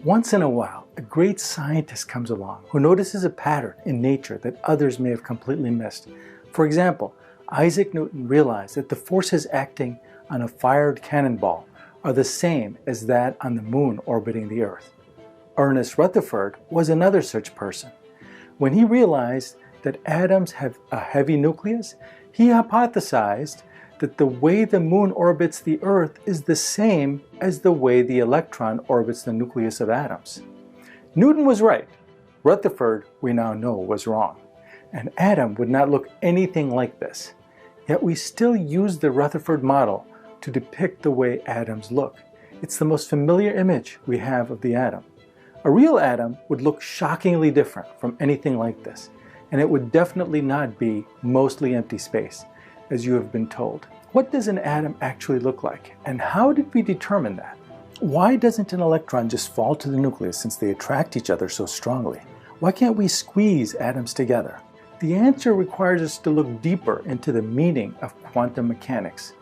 Once in a while, a great scientist comes along who notices a pattern in nature that others may have completely missed. For example, Isaac Newton realized that the forces acting on a fired cannonball are the same as that on the moon orbiting the Earth. Ernest Rutherford was another such person. When he realized that atoms have a heavy nucleus, he hypothesized that the way the moon orbits the Earth is the same as the way the electron orbits the nucleus of atoms. Newton was right. Rutherford, we now know, was wrong. An atom would not look anything like this. Yet we still use the Rutherford model to depict the way atoms look. It's the most familiar image we have of the atom. A real atom would look shockingly different from anything like this, and it would definitely not be mostly empty space, as you have been told. What does an atom actually look like, and how did we determine that? Why doesn't an electron just fall to the nucleus since they attract each other so strongly? Why can't we squeeze atoms together? The answer requires us to look deeper into the meaning of quantum mechanics.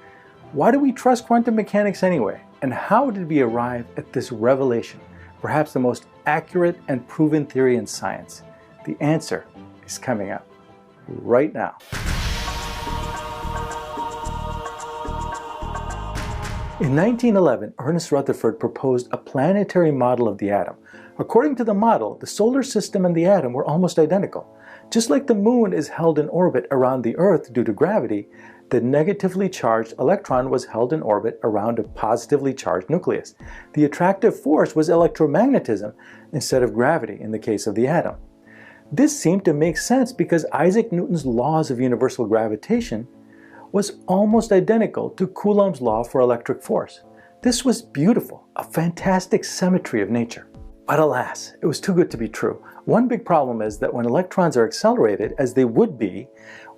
Why do we trust quantum mechanics anyway? And how did we arrive at this revelation, perhaps the most accurate and proven theory in science? The answer is coming up right now. In 1911, Ernest Rutherford proposed a planetary model of the atom. According to the model, the solar system and the atom were almost identical. Just like the moon is held in orbit around the Earth due to gravity, the negatively charged electron was held in orbit around a positively charged nucleus. The attractive force was electromagnetism instead of gravity in the case of the atom. This seemed to make sense because Isaac Newton's laws of universal gravitation was almost identical to Coulomb's law for electric force. This was beautiful, a fantastic symmetry of nature. But alas, it was too good to be true. One big problem is that when electrons are accelerated, as they would be,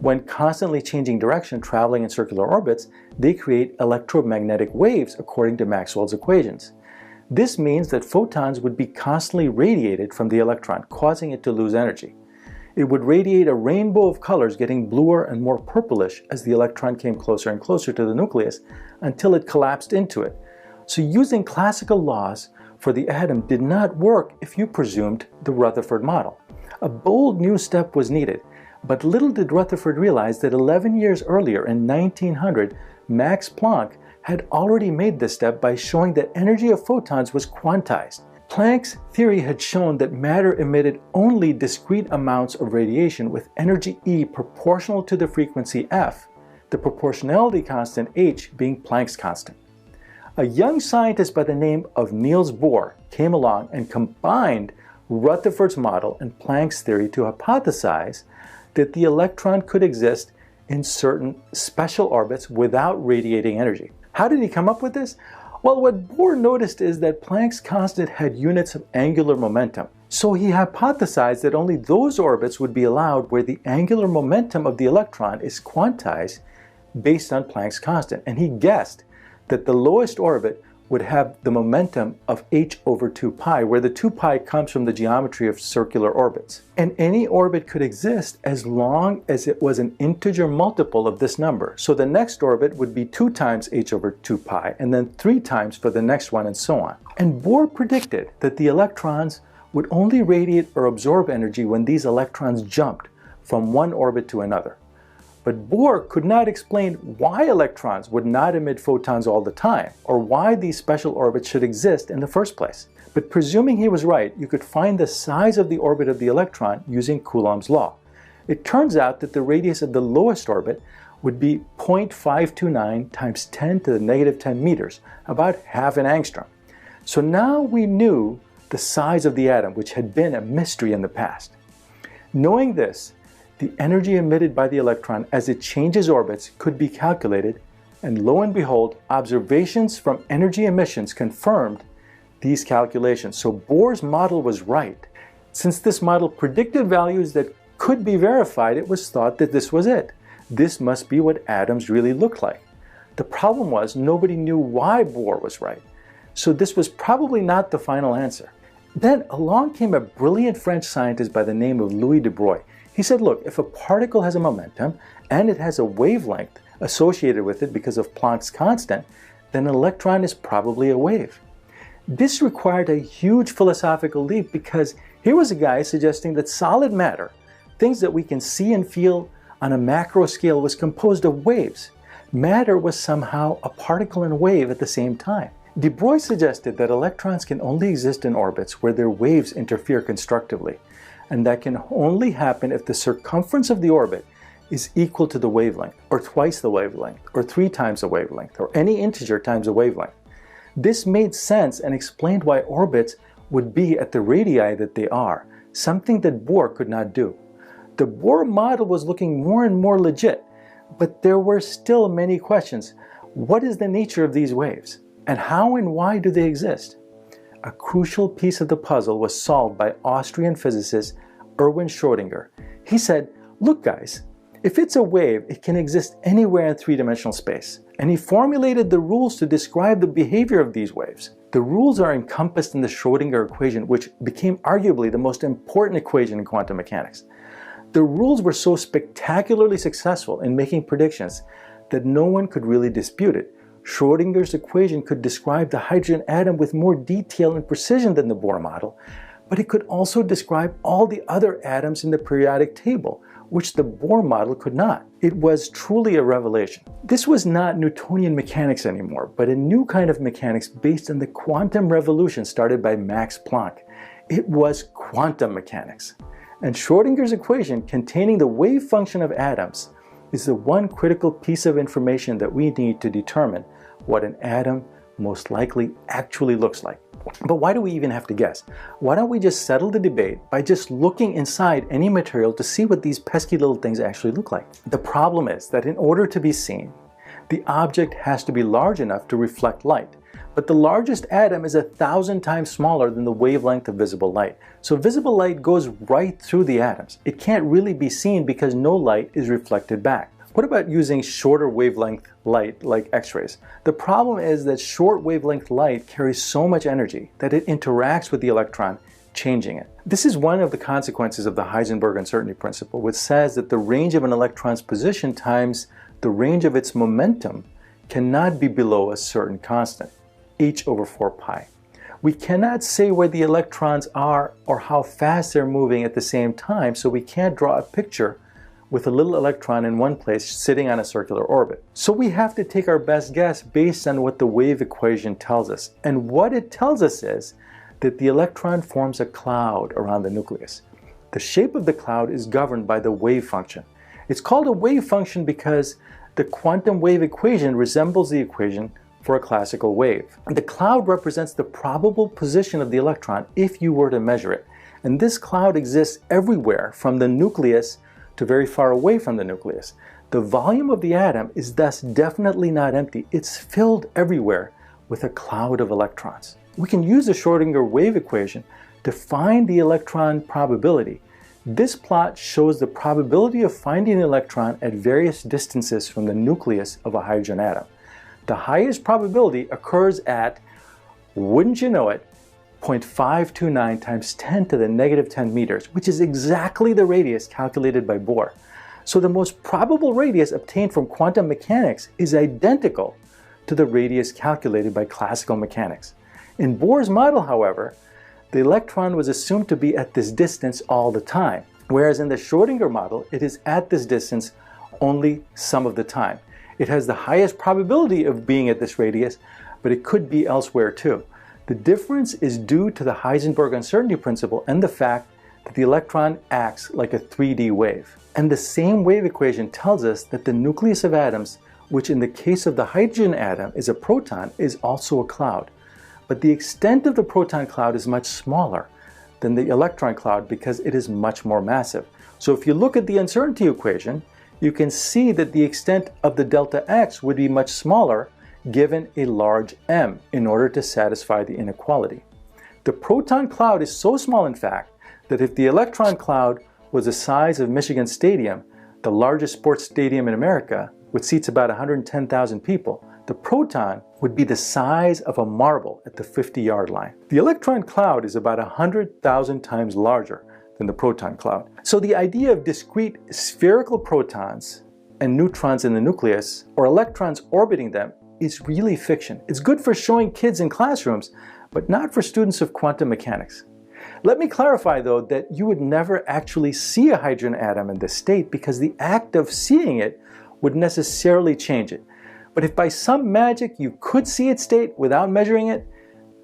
when constantly changing direction traveling in circular orbits, they create electromagnetic waves according to Maxwell's equations. This means that photons would be constantly radiated from the electron, causing it to lose energy. It would radiate a rainbow of colors, getting bluer and more purplish as the electron came closer and closer to the nucleus until it collapsed into it. So using classical laws for the atom did not work if you presumed the Rutherford model. A bold new step was needed, but little did Rutherford realize that 11 years earlier in 1900, Max Planck had already made this step by showing that energy of photons was quantized. Planck's theory had shown that matter emitted only discrete amounts of radiation with energy E proportional to the frequency f, the proportionality constant h being Planck's constant. A young scientist by the name of Niels Bohr came along and combined Rutherford's model and Planck's theory to hypothesize that the electron could exist in certain special orbits without radiating energy. How did he come up with this? Well, what Bohr noticed is that Planck's constant had units of angular momentum. So he hypothesized that only those orbits would be allowed where the angular momentum of the electron is quantized based on Planck's constant. And he guessed that the lowest orbit would have the momentum of h over 2 pi, where the 2 pi comes from the geometry of circular orbits. And any orbit could exist as long as it was an integer multiple of this number. So the next orbit would be 2 times h over 2 pi, and then 3 times for the next one, and so on. And Bohr predicted that the electrons would only radiate or absorb energy when these electrons jumped from one orbit to another. But Bohr could not explain why electrons would not emit photons all the time, or why these special orbits should exist in the first place. But presuming he was right, you could find the size of the orbit of the electron using Coulomb's law. It turns out that the radius of the lowest orbit would be 0.529 times 10 to the negative 10 meters, about half an angstrom. So now we knew the size of the atom, which had been a mystery in the past. Knowing this, the energy emitted by the electron as it changes orbits could be calculated, and lo and behold, observations from energy emissions confirmed these calculations. So Bohr's model was right. Since this model predicted values that could be verified, it was thought that this was it. This must be what atoms really look like. The problem was nobody knew why Bohr was right. So this was probably not the final answer. Then along came a brilliant French scientist by the name of Louis de Broglie. He said, look, if a particle has a momentum and it has a wavelength associated with it because of Planck's constant, then an electron is probably a wave. This required a huge philosophical leap because here was a guy suggesting that solid matter, things that we can see and feel on a macro scale, was composed of waves. Matter was somehow a particle and wave at the same time. De Broglie suggested that electrons can only exist in orbits where their waves interfere constructively, and that can only happen if the circumference of the orbit is equal to the wavelength, or twice the wavelength, or 3 times the wavelength, or any integer times the wavelength. This made sense and explained why orbits would be at the radii that they are, something that Bohr could not do. The Bohr model was looking more and more legit, but there were still many questions. What is the nature of these waves? And how and why do they exist? A crucial piece of the puzzle was solved by Austrian physicist Erwin Schrödinger. He said, "Look guys, if it's a wave, it can exist anywhere in 3-dimensional space." And he formulated the rules to describe the behavior of these waves. The rules are encompassed in the Schrödinger equation, which became arguably the most important equation in quantum mechanics. The rules were so spectacularly successful in making predictions that no one could really dispute it. Schrödinger's equation could describe the hydrogen atom with more detail and precision than the Bohr model, but it could also describe all the other atoms in the periodic table, which the Bohr model could not. It was truly a revelation. This was not Newtonian mechanics anymore, but a new kind of mechanics based on the quantum revolution started by Max Planck. It was quantum mechanics. And Schrödinger's equation containing the wave function of atoms is the one critical piece of information that we need to determine what an atom most likely actually looks like. But why do we even have to guess? Why don't we just settle the debate by just looking inside any material to see what these pesky little things actually look like? The problem is that in order to be seen, the object has to be large enough to reflect light. But the largest atom is 1,000 times smaller than the wavelength of visible light. So visible light goes right through the atoms. It can't really be seen because no light is reflected back. What about using shorter wavelength light like X-rays? The problem is that short wavelength light carries so much energy that it interacts with the electron, changing it. This is one of the consequences of the Heisenberg uncertainty principle, which says that the range of an electron's position times the range of its momentum cannot be below a certain constant, h over 4 pi. We cannot say where the electrons are or how fast they're moving at the same time, so we can't draw a picture with a little electron in one place sitting on a circular orbit. So we have to take our best guess based on what the wave equation tells us. And what it tells us is that the electron forms a cloud around the nucleus. The shape of the cloud is governed by the wave function. It's called a wave function because the quantum wave equation resembles the equation for a classical wave. The cloud represents the probable position of the electron if you were to measure it. And this cloud exists everywhere from the nucleus to very far away from the nucleus. The volume of the atom is thus definitely not empty. It's filled everywhere with a cloud of electrons. We can use the Schrödinger wave equation to find the electron probability. This plot shows the probability of finding an electron at various distances from the nucleus of a hydrogen atom. The highest probability occurs at, wouldn't you know it, 0.529 times 10 to the negative 10 meters, which is exactly the radius calculated by Bohr. So the most probable radius obtained from quantum mechanics is identical to the radius calculated by classical mechanics. In Bohr's model, however, the electron was assumed to be at this distance all the time, whereas in the Schrödinger model, it is at this distance only some of the time. It has the highest probability of being at this radius, but it could be elsewhere too. The difference is due to the Heisenberg uncertainty principle and the fact that the electron acts like a 3D wave. And the same wave equation tells us that the nucleus of atoms, which in the case of the hydrogen atom is a proton, is also a cloud. But the extent of the proton cloud is much smaller than the electron cloud because it is much more massive. So if you look at the uncertainty equation, you can see that the extent of the delta X would be much smaller given a large m in order to satisfy the inequality. The proton cloud is so small, in fact, that if the electron cloud was the size of Michigan Stadium, the largest sports stadium in America, which seats about 110,000 people, the proton would be the size of a marble at the 50-yard line. The electron cloud is about 100,000 times larger than the proton cloud. So the idea of discrete spherical protons and neutrons in the nucleus, or electrons orbiting them, is really fiction. It's good for showing kids in classrooms, but not for students of quantum mechanics. Let me clarify though that you would never actually see a hydrogen atom in this state because the act of seeing it would necessarily change it. But if by some magic you could see its state without measuring it,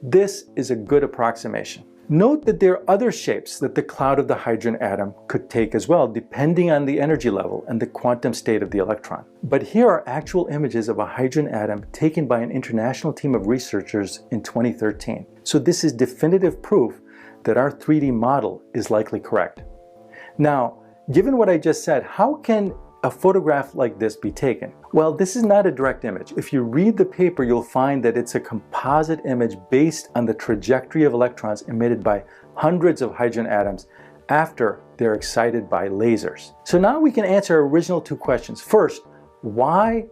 this is a good approximation. Note that there are other shapes that the cloud of the hydrogen atom could take as well, depending on the energy level and the quantum state of the electron. But here are actual images of a hydrogen atom taken by an international team of researchers in 2013. So this is definitive proof that our 3D model is likely correct. Now, given what I just said, how can a photograph like this be taken? Well, this is not a direct image. If you read the paper, you'll find that it's a composite image based on the trajectory of electrons emitted by hundreds of hydrogen atoms after they're excited by lasers. So now we can answer our original two questions. First, why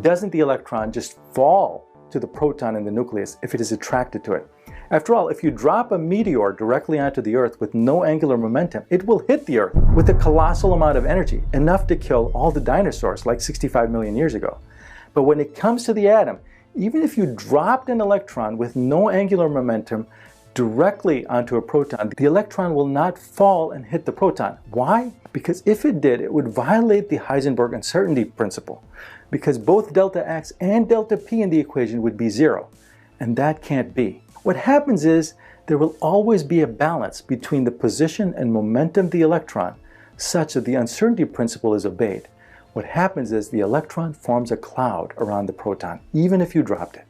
doesn't the electron just fall to the proton in the nucleus if it is attracted to it? After all, if you drop a meteor directly onto the Earth with no angular momentum, it will hit the Earth with a colossal amount of energy, enough to kill all the dinosaurs like 65 million years ago. But when it comes to the atom, even if you dropped an electron with no angular momentum directly onto a proton, the electron will not fall and hit the proton. Why? Because if it did, it would violate the Heisenberg uncertainty principle, because both delta X and delta P in the equation would be zero, and that can't be. What happens is there will always be a balance between the position and momentum of the electron such that the uncertainty principle is obeyed. What happens is the electron forms a cloud around the proton, even if you dropped it.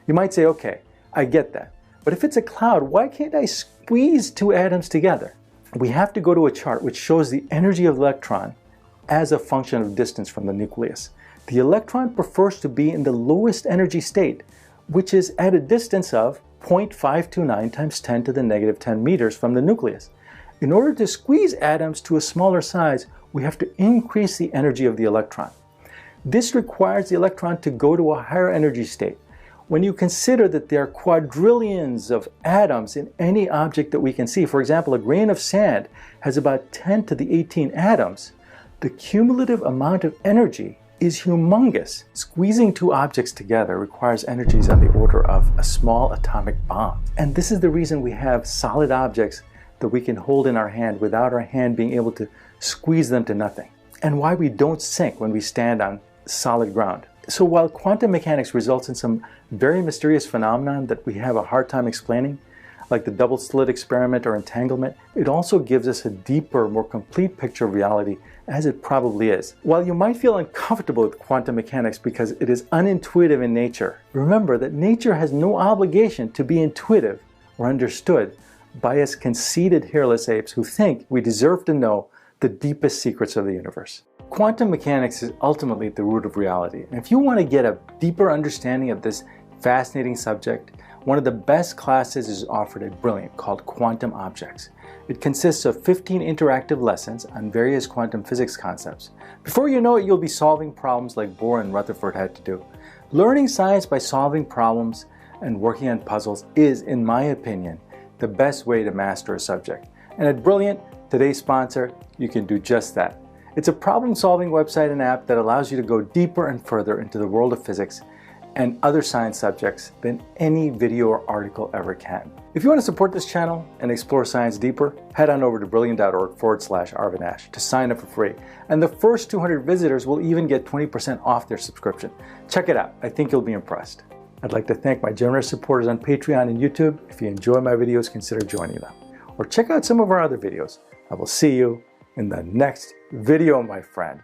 You might say, okay, I get that. But if it's a cloud, why can't I squeeze two atoms together? We have to go to a chart which shows the energy of the electron as a function of distance from the nucleus. The electron prefers to be in the lowest energy state, which is at a distance of 0.529 times 10 to the negative 10 meters from the nucleus. In order to squeeze atoms to a smaller size, we have to increase the energy of the electron. This requires the electron to go to a higher energy state. When you consider that there are quadrillions of atoms in any object that we can see, for example, a grain of sand has about 10 to the 18 atoms, the cumulative amount of energy is humongous. Squeezing two objects together requires energies on the order of a small atomic bomb. And this is the reason we have solid objects that we can hold in our hand without our hand being able to squeeze them to nothing. And why we don't sink when we stand on solid ground. So while quantum mechanics results in some very mysterious phenomenon that we have a hard time explaining, like the double slit experiment or entanglement, it also gives us a deeper, more complete picture of reality, as it probably is. While you might feel uncomfortable with quantum mechanics because it is unintuitive in nature, remember that nature has no obligation to be intuitive or understood by us conceited hairless apes who think we deserve to know the deepest secrets of the universe. Quantum mechanics is ultimately at the root of reality, and if you want to get a deeper understanding of this fascinating subject, one of the best classes is offered at Brilliant called Quantum Objects. It consists of 15 interactive lessons on various quantum physics concepts. Before you know it, you'll be solving problems like Bohr and Rutherford had to do. Learning science by solving problems and working on puzzles is, in my opinion, the best way to master a subject. And at Brilliant, today's sponsor, you can do just that. It's a problem-solving website and app that allows you to go deeper and further into the world of physics and other science subjects than any video or article ever can. If you want to support this channel and explore science deeper, head on over to brilliant.org/Arvind Ash to sign up for free. And the first 200 visitors will even get 20% off their subscription. Check it out. I think you'll be impressed. I'd like to thank my generous supporters on Patreon and YouTube. If you enjoy my videos, consider joining them. Or check out some of our other videos. I will see you in the next video, my friend.